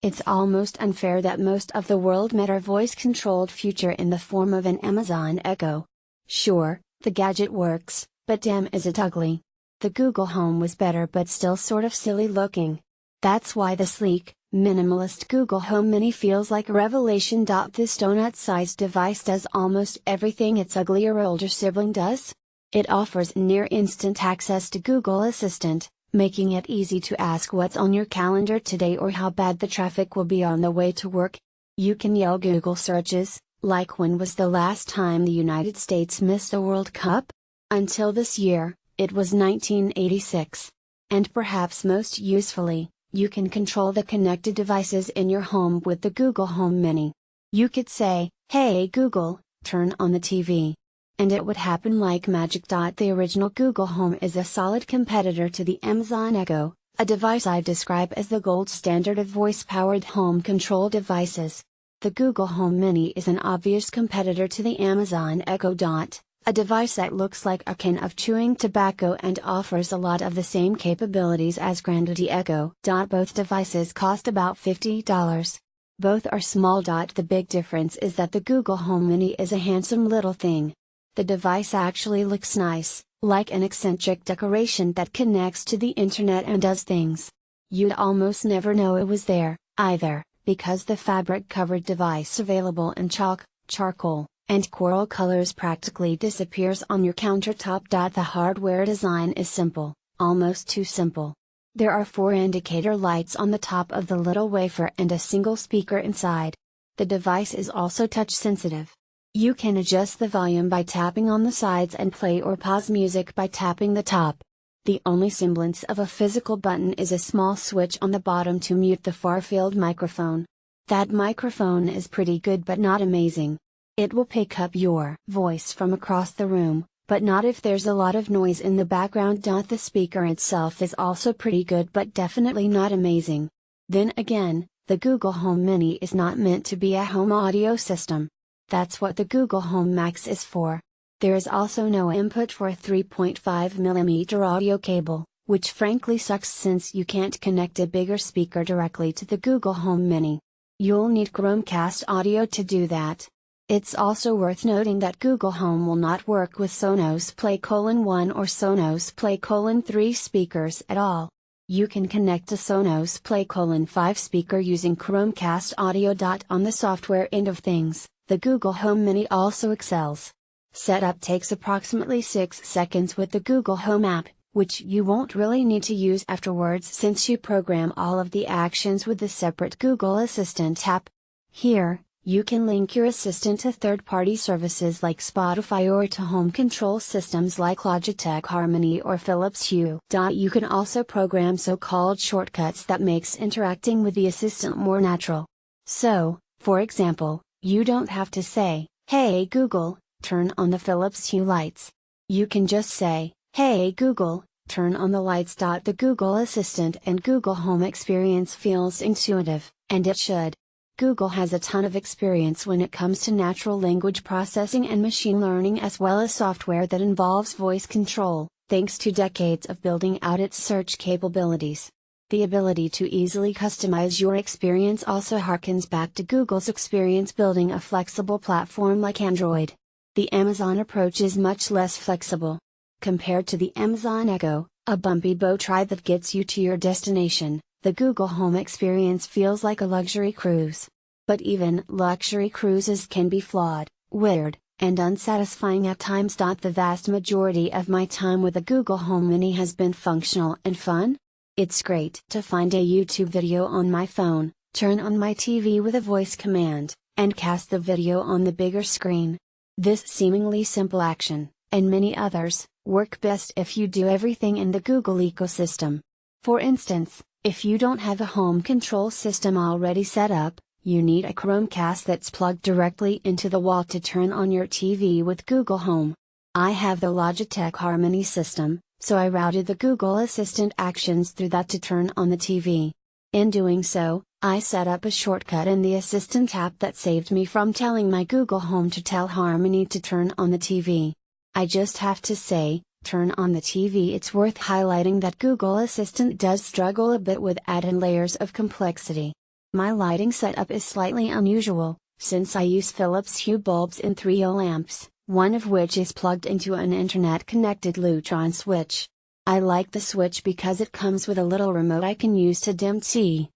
It's almost unfair that most of the world met our voice-controlled future in the form of an Amazon Echo. Sure, the gadget works, but damn is it ugly. The Google Home was better but still sort of silly looking. That's why the sleek, minimalist Google Home Mini feels like a revelation. This donut-sized device does almost everything its uglier older sibling does. It offers near instant access to Google Assistant, making it easy to ask what's on your calendar today or how bad the traffic will be on the way to work. You can yell Google searches, like when was the last time the United States missed a World Cup? Until this year, it was 1986. And perhaps most usefully, you can control the connected devices in your home with the Google Home Mini. You could say, "Hey Google, turn on the TV." And it would happen like magic. The original Google Home is a solid competitor to the Amazon Echo, a device I describe as the gold standard of voice-powered home control devices. The Google Home Mini is an obvious competitor to the Amazon Echo. A device that looks like a can of chewing tobacco and offers a lot of the same capabilities as Granddaddy Echo. Both devices cost about $50. Both are small. The big difference is that the Google Home Mini is a handsome little thing. The device actually looks nice, like an eccentric decoration that connects to the internet and does things. You'd almost never know it was there, either, because the fabric-covered device available in chalk, charcoal, and coral colors practically disappears on your countertop. The hardware design is simple, almost too simple. There are 4 indicator lights on the top of the little wafer and a single speaker inside. The device is also touch-sensitive. You can adjust the volume by tapping on the sides and play or pause music by tapping the top. The only semblance of a physical button is a small switch on the bottom to mute the far-field microphone. That microphone is pretty good but not amazing. It will pick up your voice from across the room, but not if there's a lot of noise in the background. The speaker itself is also pretty good but definitely not amazing. Then again, the Google Home Mini is not meant to be a home audio system. That's what the Google Home Max is for. There is also no input for a 3.5mm audio cable, which frankly sucks since you can't connect a bigger speaker directly to the Google Home Mini. You'll need Chromecast audio to do that. It's also worth noting that Google Home will not work with Sonos Play 1 or Sonos Play 3 speakers at all. You can connect a Sonos Play 5 speaker using Chromecast audio. On the software end of things, the Google Home Mini also excels. Setup takes approximately 6 seconds with the Google Home app, which you won't really need to use afterwards since you program all of the actions with the separate Google Assistant app. Here, you can link your assistant to third-party services like Spotify or to home control systems like Logitech Harmony or Philips Hue. You can also program so-called shortcuts that makes interacting with the assistant more natural. So, for example, you don't have to say, "Hey Google, turn on the Philips Hue lights." You can just say, "Hey Google, turn on the lights." The Google Assistant and Google Home experience feels intuitive, and it should. Google has a ton of experience when it comes to natural language processing and machine learning as well as software that involves voice control, thanks to decades of building out its search capabilities. The ability to easily customize your experience also harkens back to Google's experience building a flexible platform like Android. The Amazon approach is much less flexible. Compared to the Amazon Echo, a bumpy boat ride that gets you to your destination, the Google Home experience feels like a luxury cruise. But even luxury cruises can be flawed, weird, and unsatisfying at times. The vast majority of my time with the Google Home Mini has been functional and fun. It's great to find a YouTube video on my phone, turn on my TV with a voice command, and cast the video on the bigger screen. This seemingly simple action, and many others, work best if you do everything in the Google ecosystem. For instance, if you don't have a home control system already set up, you need a Chromecast that's plugged directly into the wall to turn on your TV with Google Home. I have the Logitech Harmony system, so I routed the Google Assistant actions through that to turn on the TV. In doing so, I set up a shortcut in the Assistant app that saved me from telling my Google Home to tell Harmony to turn on the TV. I just have to say, turn on the TV. It's worth highlighting that Google Assistant does struggle a bit with add-in layers of complexity. My lighting setup is slightly unusual, since I use Philips Hue bulbs in 3 lamps, one of which is plugged into an internet-connected Lutron switch. I like the switch because it comes with a little remote I can use to dim T,